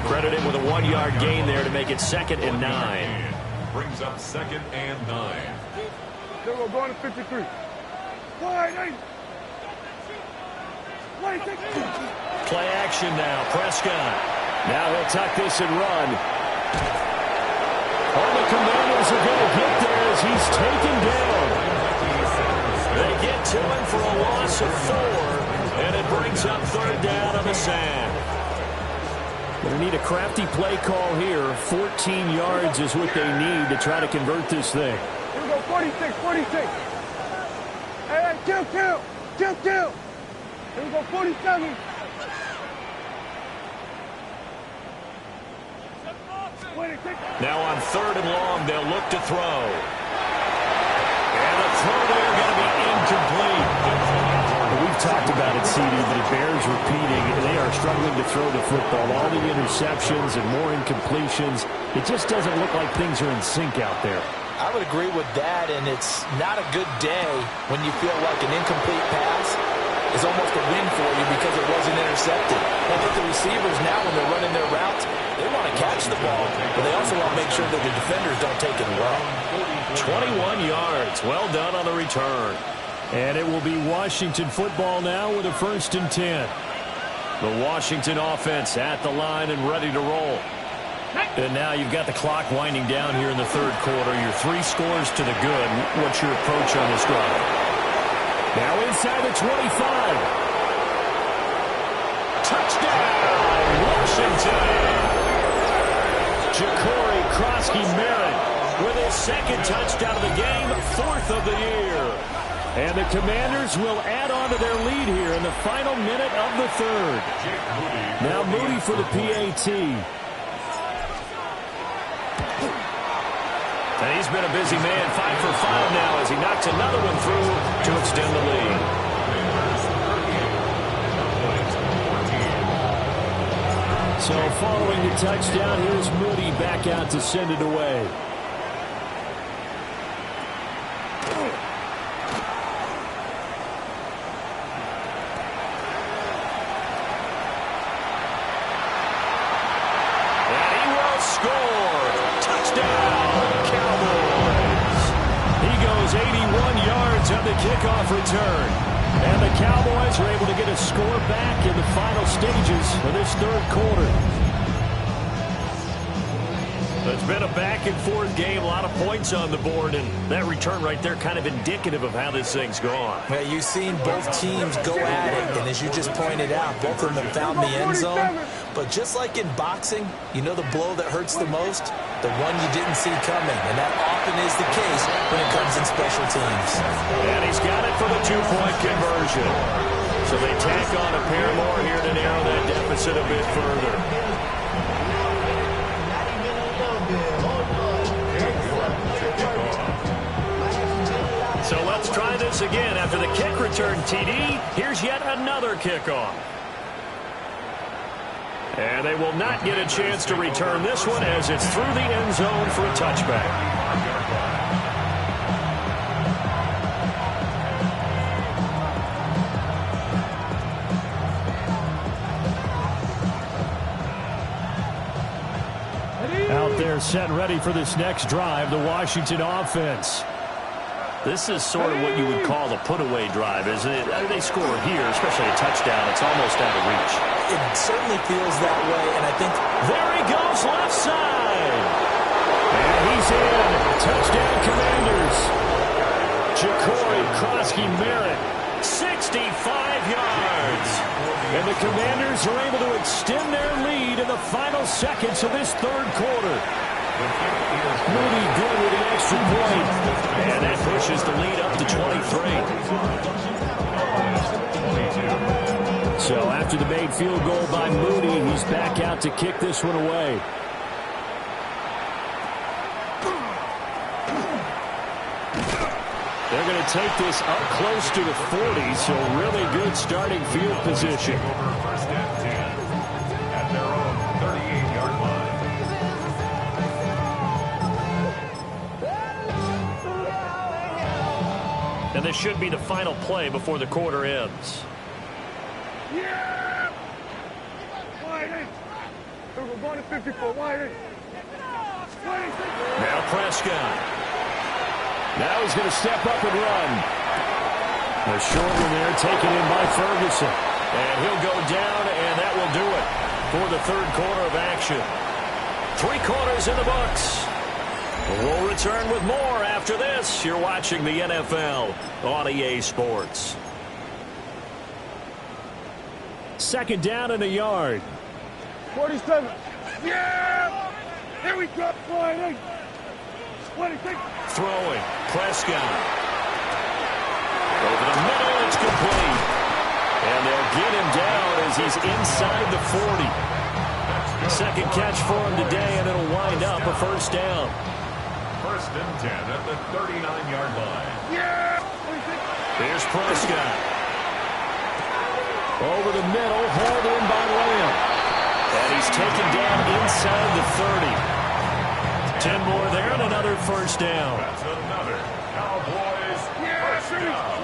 Credited with a 1-yard gain there to make it 2nd and 9. Brings up 2nd and 9. Then we're going to 53. Wide 8. Play action now. Prescott. Now he'll tuck this and run. All the Commanders are going to get there as he's taken down. They get to him for a loss of 4, and it brings up 3rd down on the sand. They need a crafty play call here. 14 yards is what they need to try to convert this thing. Here we go, 46, 46. Hey, kill. Here we go, 47. Now on 3rd and long, they'll look to throw. And the throw there going to be incomplete. We've talked about it, CD, but it bears repeating. They are struggling to throw the football. All the interceptions and more incompletions. It just doesn't look like things are in sync out there. I would agree with that, and it's not a good day when you feel like an incomplete pass is almost a win for you because it wasn't intercepted. I think the receivers now, when they're running their routes, they want to catch the ball, but they also want to make sure that the defenders don't take it away. 21 yards. Well done on the return. And it will be Washington football now with a 1st and 10. The Washington offense at the line and ready to roll. And now you've got the clock winding down here in the 3rd quarter. Your 3 scores to the good. What's your approach on this drive? Now inside the 25. Touchdown, Washington. Ja'Cory Krosky Merritt with his 2nd touchdown of the game, 4th of the year. And the Commanders will add on to their lead here in the final minute of the 3rd. Now Moody for the PAT. And he's been a busy man, 5 for 5 now as he knocks another one through to extend the lead. So following the touchdown, here's Moody back out to send it away. Kickoff return. And the Cowboys are able to get a score back in the final stages of this 3rd quarter. It's been a back-and-forth game, a lot of points on the board, and that return right there kind of indicative of how this thing's gone. Yeah, you've seen both teams go at it, and as you just pointed out, both of them have found the end zone. But just like in boxing, you know the blow that hurts the most? The one you didn't see coming. And that often is the case when it comes in special teams. And he's got it for the two-point conversion. So they tack on a pair more here to narrow that deficit a bit further. So let's try this again. After the kick return TD, here's yet another kickoff. And they will not get a chance to return this one as it's through the end zone for a touchback. Out there set ready for this next drive, the Washington offense. This is sort of what you would call a put-away drive, isn't it? They score here, especially a touchdown. It's almost out of reach. It certainly feels that way, and I think... There he goes, left side. And he's in. Touchdown, Commanders. Jacory Krosky-Merritt, 65 yards. And the Commanders are able to extend their lead in the final seconds of this third quarter. Moody good with an extra point. And that pushes the lead up to 23. So after the made field goal by Moody, he's back out to kick this one away. They're going to take this up close to the 40, so really good starting field position. First and 10 at their own 38-yard line. And this should be the final play before the quarter ends. Yeah! Wide in. We're going to 54. Wide in. Now Prescott. Now he's going to step up and run. The short one there taken in by Ferguson. And he'll go down, and that will do it for the third quarter of action. 3 quarters in the books. We'll return with more after this. You're watching the NFL on EA Sports. Second down and a yard. 47. Yeah! Here we go. Wide in. 26. Throwing. Prescott. Over the middle, it's complete. And they'll get him down as he's inside the 40. Second catch for him today, and it'll wind up a first down. First and 10 at the 39-yard line. Yeah! Here's Prescott. Over the middle, hauled in by Lamb. And he's taken down inside the 30. 10 more there and another first down. That's another Cowboys first down.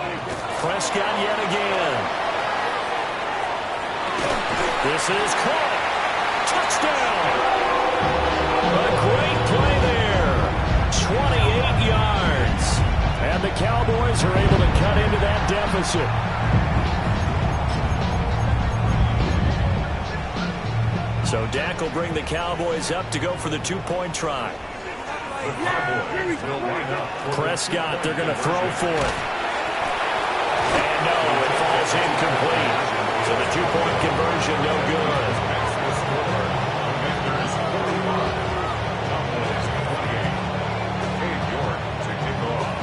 Prescott yet again. This is caught. Touchdown. A great play there. 28 yards. And the Cowboys are able to cut into that deficit. So Dak will bring the Cowboys up to go for the 2-point try. The Cowboys will line up. Prescott, they're going to throw for it. And no, it falls incomplete. So the 2-point conversion, no good. That's the score. Commanders 41. Cowboys 28. Cade York to kick off.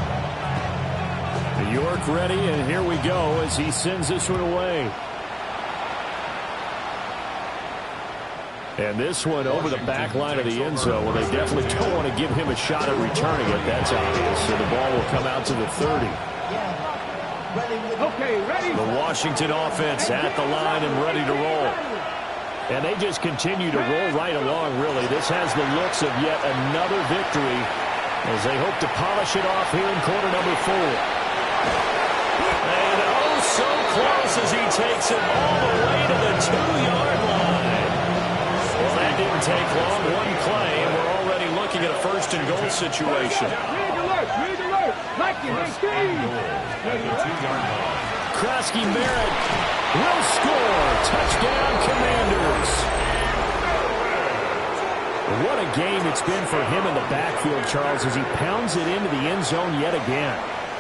York ready, and here we go as he sends this one away. And this one over the back line of the end zone. Well, they definitely don't want to give him a shot at returning it. That's obvious. So the ball will come out to the 30. Okay, ready? The Washington offense at the line and ready to roll. And they just continue to roll right along, really. This has the looks of yet another victory as they hope to polish it off here in quarter number 4. And oh, so close as he takes it all the way to the 2-yard line. Well, that didn't take long. One play, and we're already looking at a first and goal situation. Read alert. Like it, First and goal at the 2-yard line. Krosky-Merritt will score. Touchdown, Commanders. What a game it's been for him in the backfield, Charles, as he pounds it into the end zone yet again.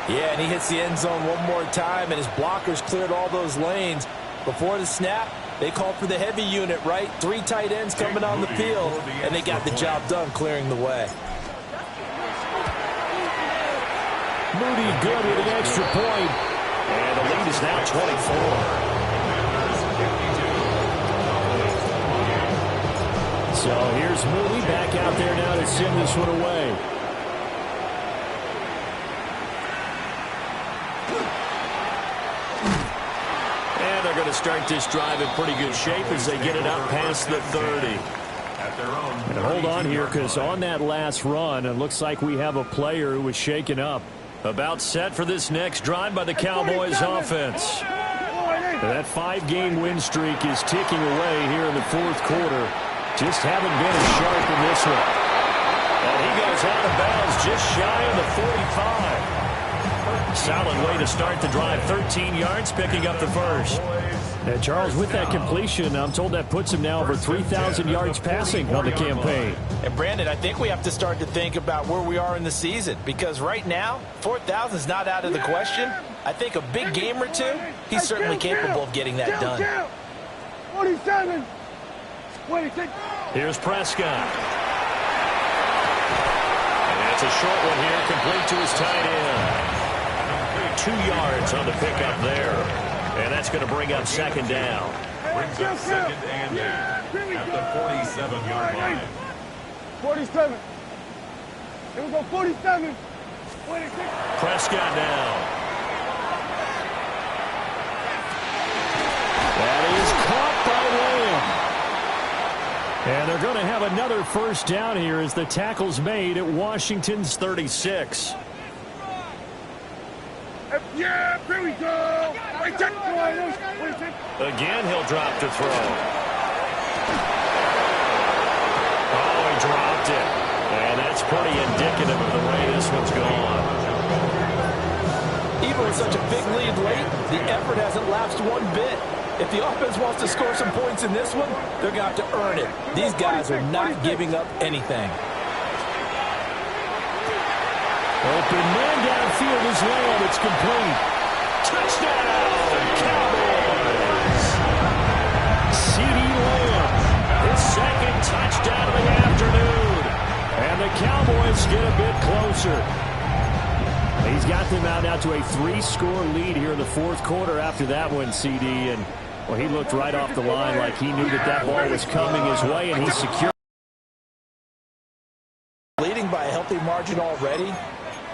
Yeah, and he hits the end zone one more time, and his blockers cleared all those lanes. Before the snap, They called for the heavy unit, right? 3 tight ends coming on the field, and they got the job done clearing the way. Moody good with an extra point. And the lead is now 24. So here's Moody back out there now to send this one away. And they're going to start this drive in pretty good shape as they get it up past the 30. And hold on here, because on that last run, it looks like we have a player who was shaken up. About set for this next drive by the Cowboys offense. That 5-game win streak is ticking away here in the fourth quarter. Just haven't been as sharp in this one. And he goes out of bounds just shy of the 45. Solid way to start the drive. 13 yards, picking up the first. And Charles, with that completion, I'm told that puts him now over 3,000 yards passing on the campaign. And Brandon, I think we have to start to think about where we are in the season, because right now, 4,000 is not out of the question. I think a big game or two, he's certainly capable of getting that done. 47. 26. Here's Prescott. And that's a short one here, complete to his tight end. 2 yards on the pickup there. And that's going to bring up second down. Brings up second and 8 at the 47-yard line. 47. Here we go, 47. 26. Prescott now. That is caught by Lamb. And they're going to have another first down here as the tackle's made at Washington's 36. Yeah, here we go. Again, he'll drop to throw. Oh, he dropped it. And that's pretty indicative of the way this one's gone. Even with such a big lead late, the effort hasn't lapsed one bit. If the offense wants to score some points in this one, they're going to have to earn it. These guys are not giving up anything. Open man downfield is Lamb. It's complete. Touchdown, Cowboys. CeeDee Lamb, his second touchdown of the afternoon. And the Cowboys get a bit closer. He's got them out now to a 3-score lead here in the fourth quarter after that one, CD. And, well, he looked right off the line like he knew that that ball was coming his way, and he secured. Leading by a healthy margin already,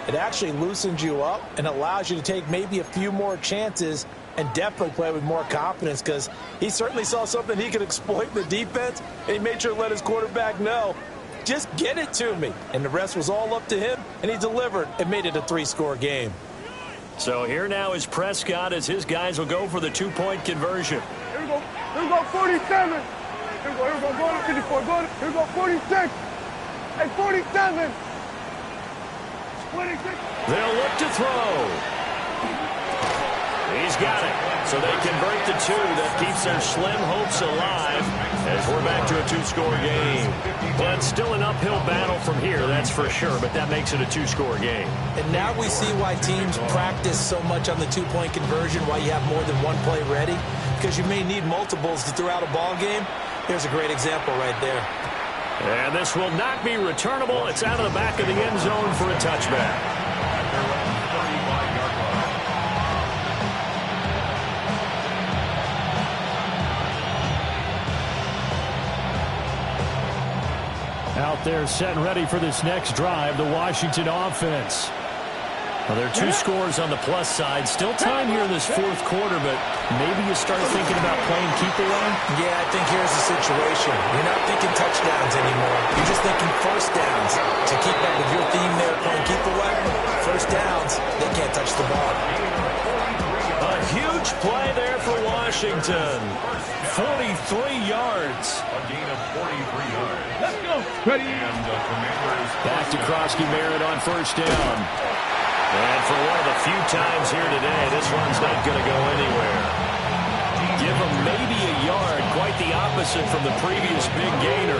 it actually loosens you up and allows you to take maybe a few more chances and definitely play with more confidence, because he certainly saw something he could exploit in the defense, and he made sure to let his quarterback know, just get it to me. And the rest was all up to him, and he delivered and made it a 3-score game. So here now is Prescott as his guys will go for the 2-point conversion. Here we go. Here we go, 47. Here we go. Here we go. Go to 54. Go to, here we go, 46. Hey, 47. 26. They'll look to throw. He's got it. So they convert the 2. That keeps their slim hopes alive as we're back to a 2-score game. But still an uphill battle from here, that's for sure. But that makes it a 2-score game. And now we see why teams practice so much on the 2-point conversion, why you have more than one play ready, because you may need multiples to throw out a ball game. Here's a great example right there. And this will not be returnable. It's out of the back of the end zone for a touchback. Out there set and ready for this next drive, the Washington offense. Well, there are 2 scores on the plus side. Still time here in this fourth quarter, but maybe you start thinking about playing keep away? Yeah, I think here's the situation. You're not thinking touchdowns anymore. You're just thinking first downs. To keep up with your theme there, playing keep away, first downs, they can't touch the ball. A huge play there for Washington. 43 yards. A gain of 43 yards. Let's go. Ready. And the Commanders Back to Krosky-Merritt on first down. And for one of the few times here today, this one's not going to go anywhere. Give them maybe a yard, quite the opposite from the previous big gainer.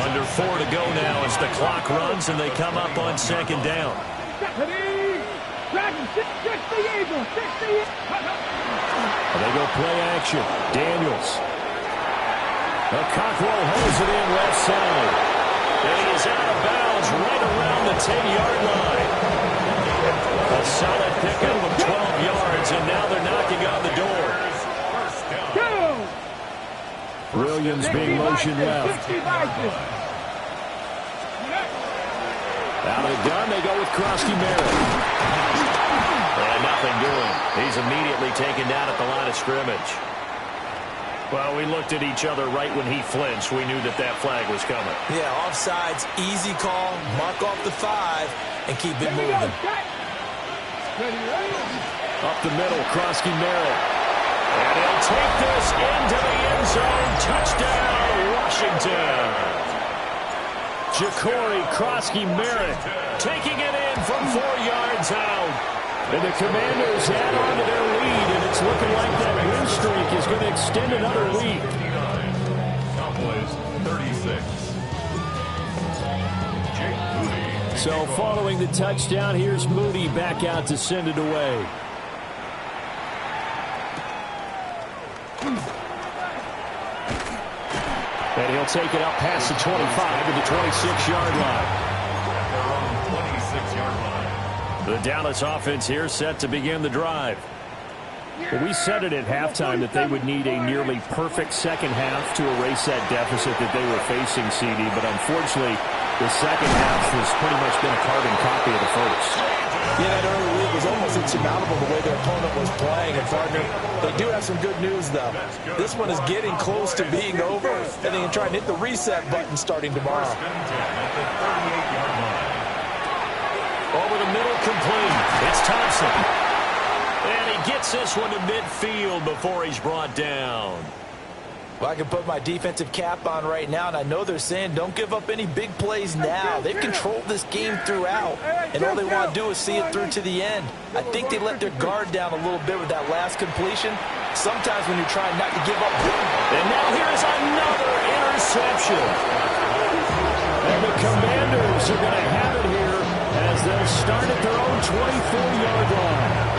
Under 4 to go now as the clock runs and they come up on second down. They go play action. Daniels Cockrell holds it in left side. And he is out of bounds right around the 10-yard line. A solid pickup of 12 yards, and now they're knocking on the door. Williams being motioned left. Out of the gun, they go with Krosky-Merritt. And nothing doing. He's immediately taken down at the line of scrimmage. Well, we looked at each other right when he flinched. We knew that that flag was coming. Yeah, offsides, easy call, mark off the 5, and keep it moving. Up the middle, Krosky-Merritt. And he'll take this into the end zone. Touchdown, Washington. Ja'Cory Krosky-Merritt taking it in from 4 yards out. And the Commanders add on to their lead, and it's looking like that win streak is going to extend another week. Cowboys 36. Jake Moody. So following the touchdown, here's Moody back out to send it away. And he'll take it up past the 25 to the 26-yard line. Their own 26-yard line. The Dallas offense here set to begin the drive. Well, we said it at halftime that they would need a nearly perfect second half to erase that deficit that they were facing, CD, but unfortunately, the second half has pretty much been a carbon copy of the first. Yeah, that early lead was almost insurmountable the way their opponent was playing. And, partner, they do have some good news, though. This one is getting close to being over, and they can try and hit the reset button starting tomorrow. Over the middle, complete. It's Thompson. And he gets this one to midfield before he's brought down. Well, I can put my defensive cap on right now, and I know they're saying don't give up any big plays now. They've controlled this game throughout, and all they want to do is see it through to the end. I think they let their guard down a little bit with that last completion. Sometimes when you're trying not to give up. And now here is another interception. And the Commanders are going to have it here as they'll start at their own 24-yard line.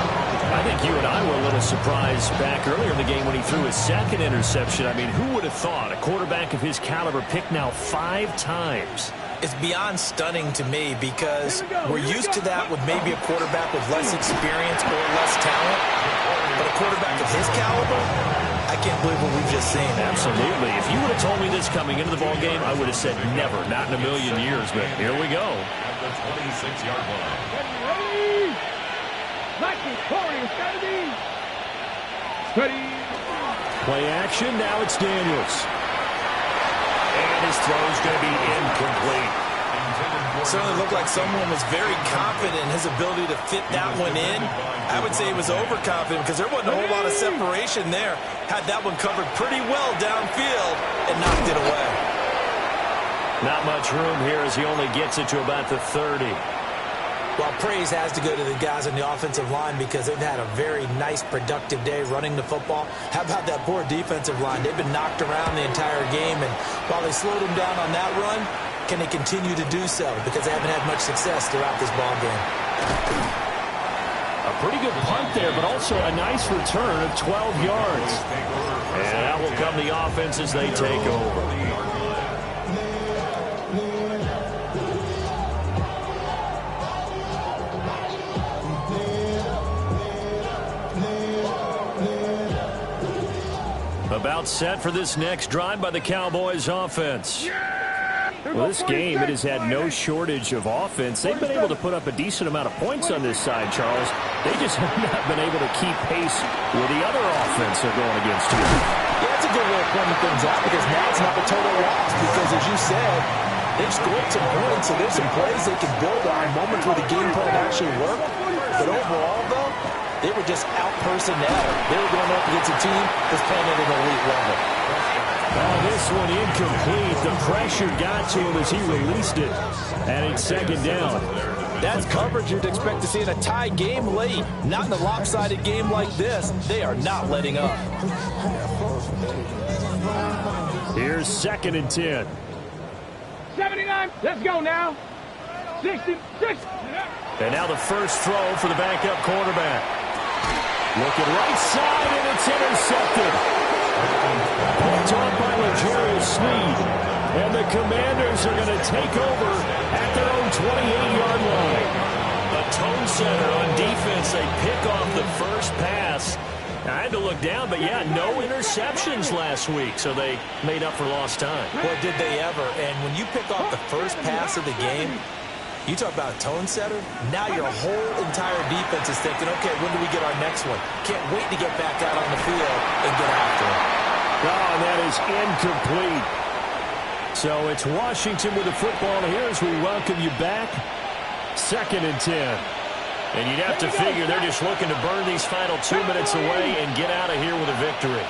I think you and I were a little surprised back earlier in the game when he threw his second interception. I mean, who would have thought a quarterback of his caliber picked now 5 times? It's beyond stunning to me because we're used to that with maybe a quarterback with less experience or less talent. But a quarterback of his caliber, I can't believe what we've just seen. Absolutely. If you would have told me this coming into the ballgame, I would have said never, not in a million years. But here we go. At the 26-yard line. Play action, now it's Daniels. And his throw's going to be incomplete. Certainly looked like someone was very confident in his ability to fit that one in. I would say he was overconfident because there wasn't a whole lot of separation there. Had that one covered pretty well downfield and knocked it away. Not much room here as he only gets it to about the 30. Well, praise has to go to the guys on the offensive line because they've had a very nice, productive day running the football. How about that poor defensive line? They've been knocked around the entire game, and while they slowed them down on that run, can they continue to do so? Because they haven't had much success throughout this ball game. A pretty good punt there, but also a nice return of 12 yards. And out will come the offense as they take over. About set for this next drive by the Cowboys offense. Well, this game, it has had no shortage of offense. They've been able to put up a decent amount of points on this side, Charles. They just have not been able to keep pace with the other offense they're going against here. Yeah, that's a good way of pointing things out because now it's not a total loss because, as you said, they've scored some points, so there's some plays they can build on, moments where the game plan actually worked. But overall, though, they were just out-personnel. They were going up against a team that's playing at an elite level. Oh, this one incomplete. The pressure got to him as he released it. And it's second down. That's coverage you'd expect to see in a tie game late. Not in a lopsided game like this. They are not letting up. Here's 2nd and 10. 79. Let's go now. 66. And now the first throw for the backup quarterback. Looking right side, and it's intercepted. Picked off by L'Jarius close lead. And the Commanders are going to take over at their own 28-yard line. A tone setter on defense. They pick off the first pass. I had to look down, but yeah, no interceptions last week, so they made up for lost time. Boy, did they ever. And when you pick off the first pass of the game, you talk about a tone setter. Now your whole entire defense is thinking, okay, when do we get our next one? Can't wait to get back out on the field and get after it. Oh, and that is incomplete. So it's Washington with the football here as we welcome you back. 2nd and 10. And you'd have to figure they're just looking to burn these final 2 minutes away and get out of here with a victory.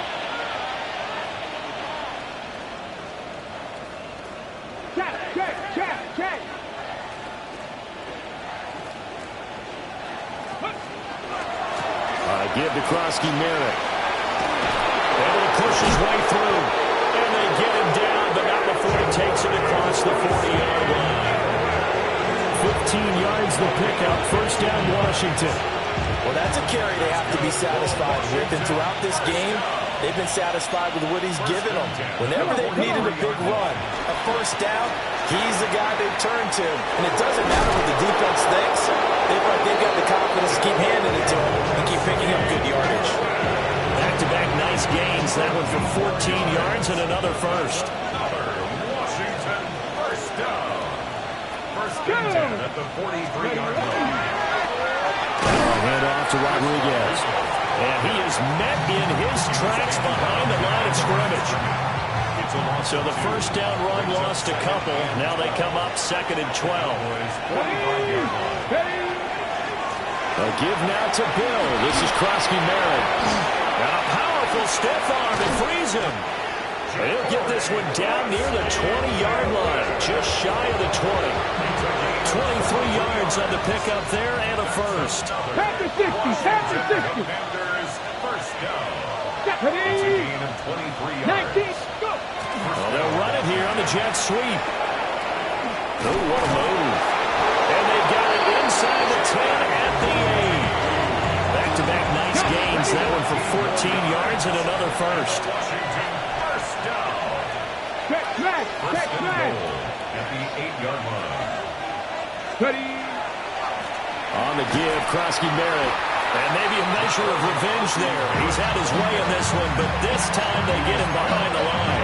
Give to Krosky Merritt. Able to push his way through. And they get him down, but not before he takes it across the 40-yard line. 15 yards the pickup. First down, Washington. Well, that's a carry they have to be satisfied with. And throughout this game, they've been satisfied with what he's given them. Whenever they've needed a big run, a first down, he's the guy they've turned to. And it doesn't matter what the defense thinks. They've got the confidence to keep handing it to him and keep picking up good yardage. Back-to-back nice gains. That one for 14 yards and another first. Washington, first down. First and 10 at the 43-yard line. Hand off to Rodriguez. And he is met in his tracks behind the line of scrimmage. So the first down run lost a couple. Now they come up 2nd and 12. A give now to Bill. This is Krosky Merritt. And a powerful stiff arm that frees him. He'll get this one down near the 20-yard line, just shy of the 20. 23 yards on the pickup there and a first. Pass the 60, pass the 60. Commanders, first down. That's a 19, gain of 23 yards. go. Well, they'll run it here on the jet sweep. Oh, what a move. And they've got it inside the 10 at the 8. Back-to-back nice gains. That one for 14 yards and another first. Washington, first down. Check flag, check First and flag. goal at the 8-yard line. Ready. On the give, Krosky Merritt. And maybe a measure of revenge there. He's had his way in this one, but this time they get him behind the line.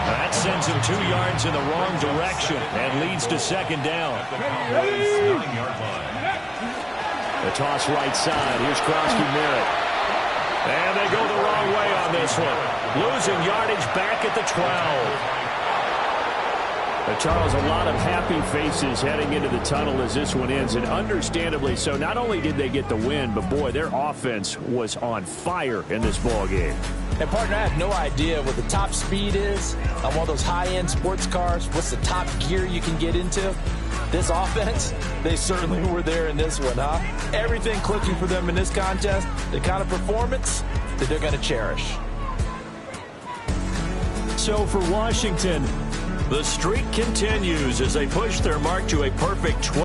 That sends him 2 yards in the wrong direction and leads to 2nd down. Ready. 9-yard line. The toss right side. Here's Krosky Merritt. And they go the wrong way on this one. Losing yardage back at the 12. Charles, a lot of happy faces heading into the tunnel as this one ends, and understandably so. Not only did they get the win, but boy, their offense was on fire in this ball game. And, partner, I have no idea what the top speed is on one of those high-end sports cars. What's the top gear you can get into? This offense, they certainly were there in this one, huh? Everything clicking for them in this contest, the kind of performance that they're going to cherish. So for Washington, the streak continues as they push their mark to a perfect 20.